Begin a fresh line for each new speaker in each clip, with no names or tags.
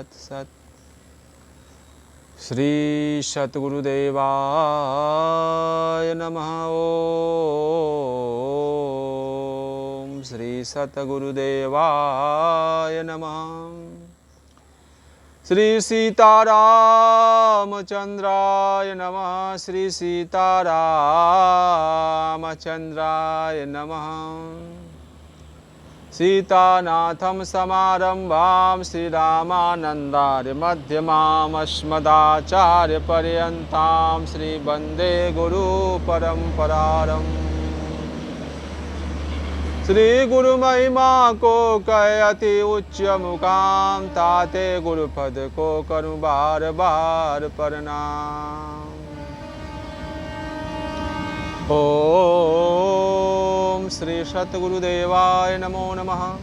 सत सत। श्री सतगुरुदेवाय नमः। ओम श्री सतगुरुदेवाय नमः। श्री सीतारामचंद्राय नमः। श्री सीतारामचंद्राय नमः। सीतानाथं समारंभां श्रीरामानन्दार्य मध्यमाम् अस्मदाचार्यपर्यन्तां श्रीवन्दे गुरुपरम्पराम्। श्री गुरु महिमा को कहति उच्च मुकाम, ताते गुरुपद को करूं बार बार प्रणाम। ओम श्री सतगुरुदेवाय नमो नमः।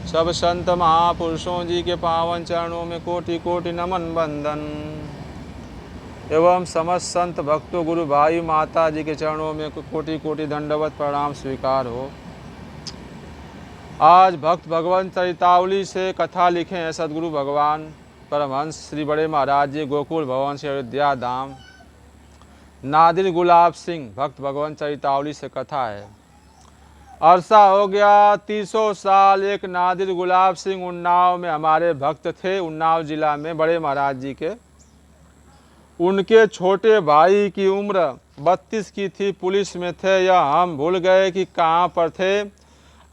सब संत महापुरुषों जी के पावन चरणों में कोटि कोटि नमन बंदन एवं समस्त संत भक्तों गुरु भाई माता जी के चरणों में कोटि कोटि दंडवत प्रणाम स्वीकार हो। आज भक्त भगवान चरितावली से कथा लिखे हैं सदगुरु भगवान परमहंस श्री बड़े महाराज जी गोकुल भवन से अयोध्या धाम। नादिर गुलाब सिंह भक्त भगवान चरितावली से कथा है। अरसा हो गया 300 साल। एक नादिर गुलाब सिंह उन्नाव में हमारे भक्त थे, उन्नाव जिला में बड़े महाराज जी के। उनके छोटे भाई की उम्र 32 की थी, पुलिस में थे। या हम भूल गए कि कहाँ पर थे।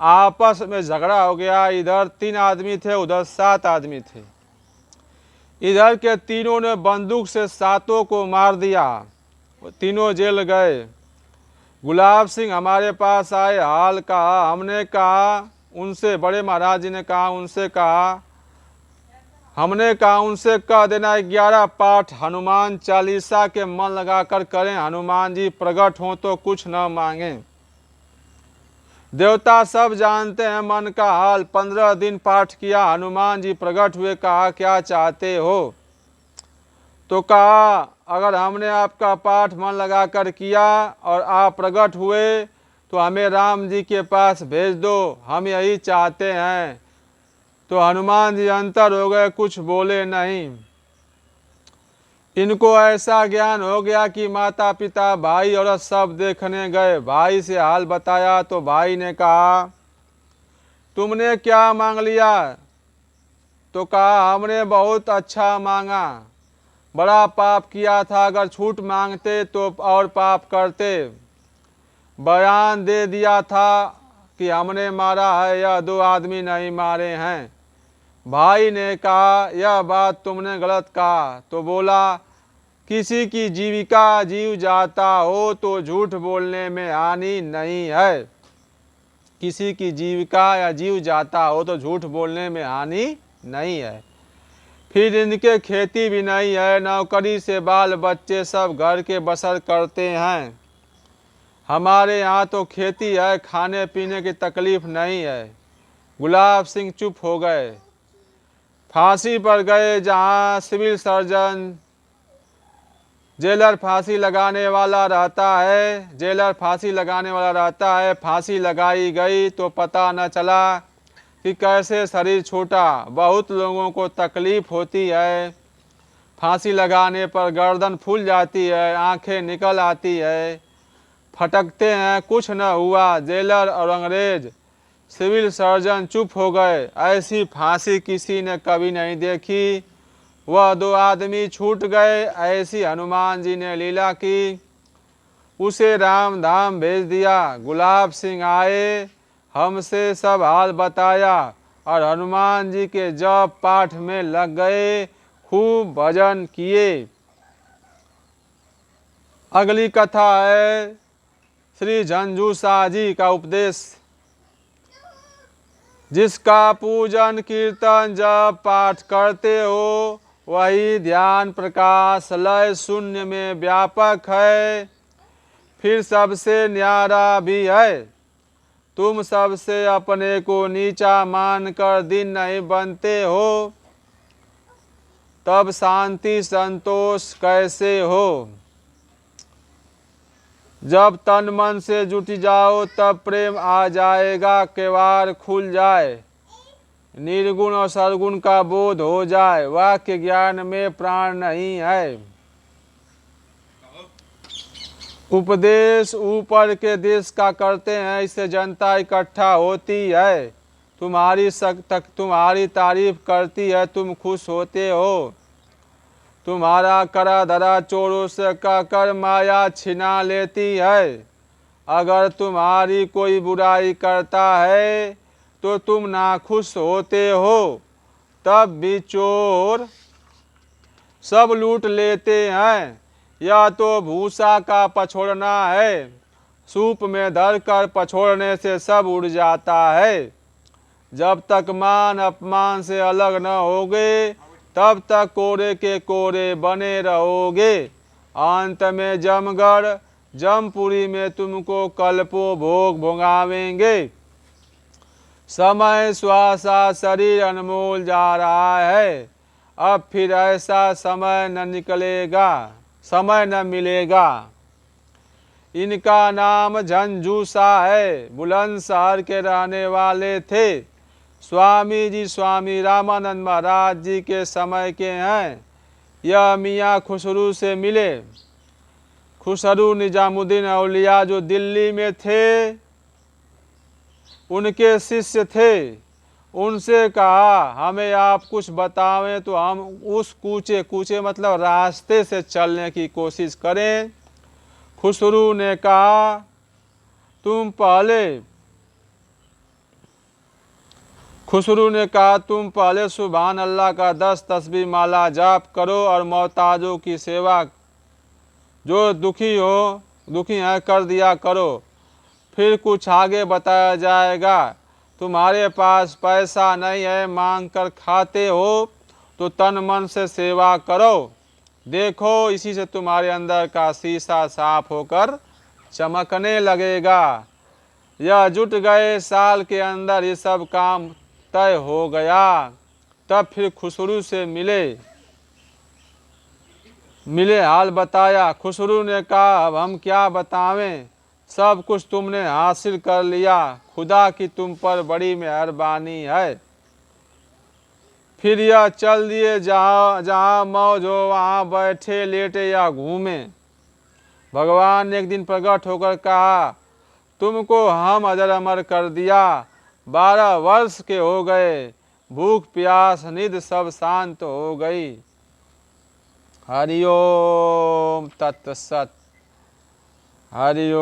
आपस में झगड़ा हो गया। इधर 3 आदमी थे, उधर 7 आदमी थे। इधर के तीनों ने बंदूक से 7 को मार दिया। तीनों जेल गए। गुलाब सिंह हमारे पास आए, हाल कहा। हमने कहा उनसे, बड़े महाराज जी ने कहा उनसे, हमने कहा उनसे कह देना 11 पाठ हनुमान चालीसा के मन लगाकर करें। हनुमान जी प्रकट हों तो कुछ न मांगे। देवता सब जानते हैं मन का हाल। 15 दिन पाठ किया, हनुमान जी प्रकट हुए। कहा क्या चाहते हो? तो कहा अगर हमने आपका पाठ मन लगाकर किया और आप प्रकट हुए तो हमें राम जी के पास भेज दो, हम यही चाहते हैं। तो हनुमान जी अंतर हो गए, कुछ बोले नहीं। इनको ऐसा ज्ञान हो गया कि माता पिता भाई और सब देखने गए। भाई से हाल बताया तो भाई ने कहा तुमने क्या मांग लिया? तो कहा हमने बहुत अच्छा मांगा, बड़ा पाप किया था। अगर छूट मांगते तो और पाप करते। बयान दे दिया था कि हमने मारा है, यह 2 आदमी नहीं मारे हैं। भाई ने कहा यह बात तुमने गलत कहा। तो बोला किसी की जीविका जीव जाता हो तो झूठ बोलने में हानि नहीं है। किसी की जीविका या जीव जाता हो तो झूठ बोलने में हानि नहीं है। फिर इनके खेती भी नहीं है, नौकरी से बाल बच्चे सब घर के बसर करते हैं। हमारे यहाँ तो खेती है, खाने पीने की तकलीफ नहीं है। गुलाब सिंह चुप हो गए। फांसी पर गए जहाँ सिविल सर्जन जेलर फांसी लगाने वाला रहता है, जेलर फांसी लगाने वाला रहता है। फांसी लगाई गई तो पता न चला कि कैसे शरीर छूटा। बहुत लोगों को तकलीफ होती है। फांसी लगाने पर गर्दन फूल जाती है, आंखें निकल आती है, फटकते हैं, कुछ न हुआ। जेलर और अंग्रेज सिविल सर्जन चुप हो गए। ऐसी फांसी किसी ने कभी नहीं देखी। वह 2 आदमी छूट गए। ऐसी हनुमान जी ने लीला की, उसे राम धाम भेज दिया। गुलाब सिंह आए, हमसे सब हाल बताया और हनुमान जी के जप पाठ में लग गए, खूब भजन किए। अगली कथा है श्री झंझू शाह जी का उपदेश। जिसका पूजन कीर्तन जप पाठ करते हो वही ध्यान प्रकाश लय शून्य में व्यापक है, फिर सबसे न्यारा भी है। तुम सबसे अपने को नीचा मानकर दिन नहीं बनते हो, तब शांति संतोष कैसे हो? जब तन मन से जुट जाओ तब प्रेम आ जाएगा, किवाड़ खुल जाए। निर्गुण और सरगुण का बोध हो जाए। वाक्य ज्ञान में प्राण नहीं है। उपदेश ऊपर के देश का करते हैं, इससे जनता इकट्ठा होती है, तुम्हारी तारीफ करती है, तुम खुश होते हो। तुम्हारा करा धरा चोरों से कहकर माया छिना लेती है। अगर तुम्हारी कोई बुराई करता है तो तुम नाखुश होते हो। तब भी चोर सब लूट लेते हैं। यह तो भूसा का पछोड़ना है, सूप में धरकर पछोड़ने से सब उड़ जाता है। जब तक मान अपमान से अलग न होगे तब तक कोरे के कोरे बने रहोगे। अंत में जमगढ़ जमपुरी में तुमको कल्पों भोग भोगावेंगे। समय श्वासा शरीर अनमोल जा रहा है, अब फिर ऐसा समय न निकलेगा, समय न मिलेगा। इनका नाम झंझूसा है, बुलंदशहर के रहने वाले थे। स्वामी जी स्वामी रामानंद महाराज जी के समय के हैं। यह मियाँ खुसरू से मिले। खुसरू निजामुद्दीन औलिया जो दिल्ली में थे, उनके शिष्य थे। उनसे कहा हमें आप कुछ बतावें तो हम उस कूचे मतलब रास्ते से चलने की कोशिश करें। खुसरू ने कहा तुम पहले सुभान अल्लाह का 10 तस्बीह माला जाप करो और मोहताजों की सेवा, जो दुखी है कर दिया करो। फिर कुछ आगे बताया जाएगा। तुम्हारे पास पैसा नहीं है, मांग कर खाते हो तो तन मन से सेवा करो। देखो इसी से तुम्हारे अंदर का शीशा साफ होकर चमकने लगेगा। यह जुट गए, साल के अंदर ये सब काम तय हो गया। तब फिर खुसरू से मिले हाल बताया। खुसरू ने कहा अब हम क्या बतावें, सब कुछ तुमने हासिल कर लिया, खुदा की तुम पर बड़ी मेहरबानी है। फिर यह चल दिए, जहाँ मौज हो वहाँ बैठे लेटे या घूमे। भगवान ने एक दिन प्रकट होकर कहा तुमको हम अजर अमर कर दिया। 12 वर्ष के हो गए, भूख प्यास निद सब शांत हो गई। हरिओम तत्सत। हरिओम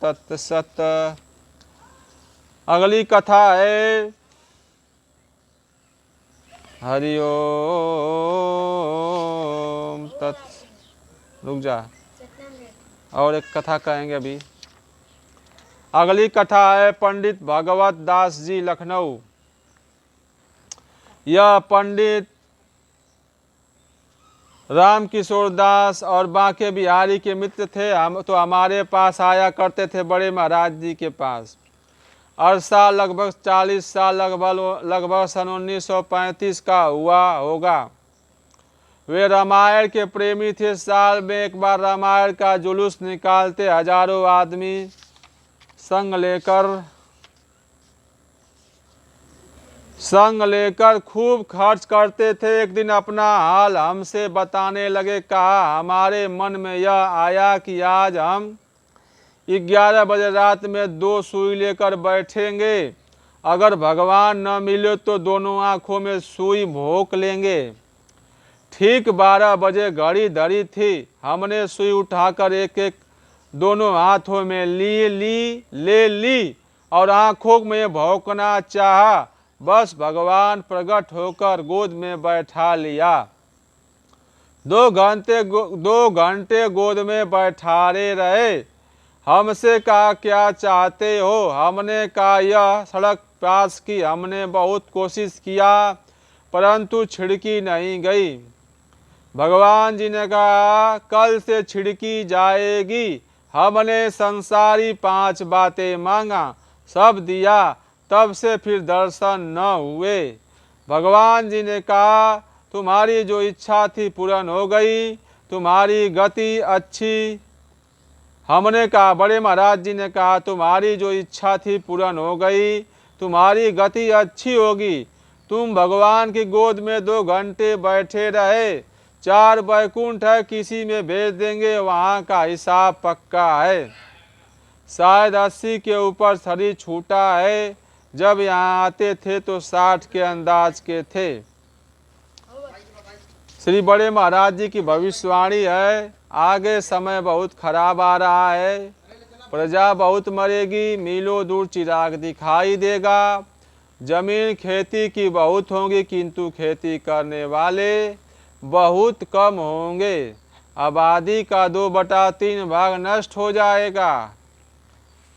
तत्सत। अगली कथा है हरिओम तत्। रुक जा, और एक कथा कहेंगे अभी। अगली कथा है पंडित भगवत दास जी लखनऊ। यह पंडित राम किशोर दास और बांके बिहारी के मित्र थे। हम तो हमारे पास आया करते थे बड़े महाराज जी के पास। अरसा लगभग 40 साल लगभग सन 1935 का हुआ होगा। वे रामायण के प्रेमी थे। साल में एक बार रामायण का जुलूस निकालते, हजारों आदमी संग लेकर खूब खर्च करते थे। एक दिन अपना हाल हमसे बताने लगे। कहा हमारे मन में यह आया कि आज हम 11 बजे रात में 2 सुई लेकर बैठेंगे। अगर भगवान न मिले तो दोनों आँखों में सुई भोंक लेंगे। ठीक 12 बजे घड़ी धरी थी। हमने सुई उठाकर एक एक दोनों हाथों में ले ली और आँखों में भौंकना चाहा। बस भगवान प्रकट होकर गोद में बैठा लिया। 2 घंटे गोद में बैठारे रहे। हमसे कहा क्या चाहते हो। हमने कहा यह सड़क पास की। हमने बहुत कोशिश किया परंतु छिड़की नहीं गई। भगवान जी ने कहा कल से छिड़की जाएगी। हमने संसारी 5 बातें मांगा, सब दिया, तब से फिर दर्शन न हुए। भगवान जी ने कहा तुम्हारी जो इच्छा थी पूर्ण हो गई, तुम्हारी गति अच्छी हमने कहा, बड़े महाराज जी ने कहा, तुम्हारी जो इच्छा थी पूर्ण हो गई, तुम्हारी गति अच्छी होगी। तुम भगवान की गोद में 2 घंटे बैठे रहे, 4 वैकुंठ है, किसी में भेज देंगे, वहाँ का हिसाब पक्का है। शायद 80 के ऊपर शरीर छूटा है, जब यहाँ आते थे तो 60 के अंदाज के थे। श्री बड़े महाराज जी की भविष्यवाणी है, आगे समय बहुत खराब आ रहा है, प्रजा बहुत मरेगी, मीलों दूर चिराग दिखाई देगा, जमीन खेती की बहुत होंगी किंतु खेती करने वाले बहुत कम होंगे, आबादी का 2/3 भाग नष्ट हो जाएगा,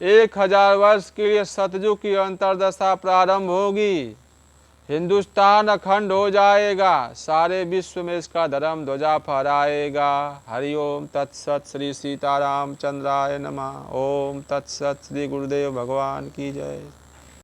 1000 वर्ष के लिए सतयुग की अंतर्दशा प्रारंभ होगी, हिंदुस्तान अखंड हो जाएगा, सारे विश्व में इसका धर्म ध्वजा फहराएगा। हरिओम तत्सत। श्री सीताराम चंद्राय नमः। ओम तत्सत। श्री गुरुदेव भगवान की जय।